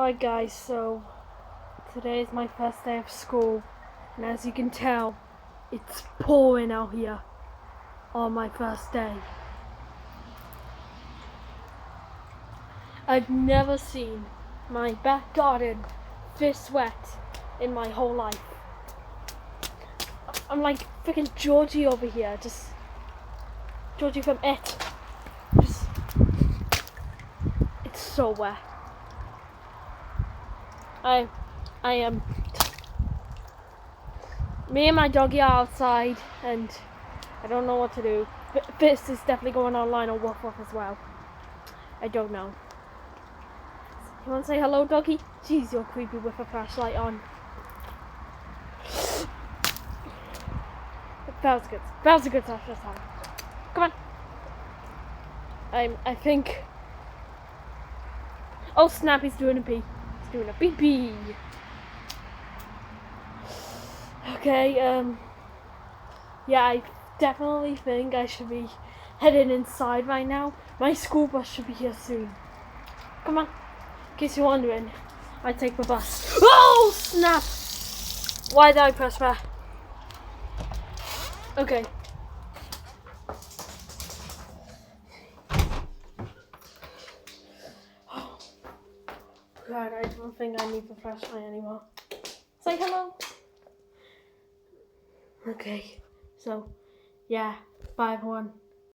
Alright guys, so today is my first day of school, and as you can tell, it's pouring out here on my first day. I've never seen my back garden this wet in my whole life. I'm like freaking Georgie over here, just Georgie from It. It's so wet. I am. Me and my doggy are outside, and I don't know what to do. This is definitely going online on Woof Woof as well. I don't know. You want to say hello, doggy? Jeez, you're creepy with a flashlight on. That was good. That was a good touch this time. Come on. I think. Oh snap! He's doing a pee. He's doing a pee pee. Okay. Yeah, I definitely think I should be heading inside right now. My school bus should be here soon. Come on. In case you're wondering, I take the bus. Oh snap! Why did I press that? Okay. Oh God, I don't think I need the flashlight anymore. Say hello. Okay, so yeah, bye everyone.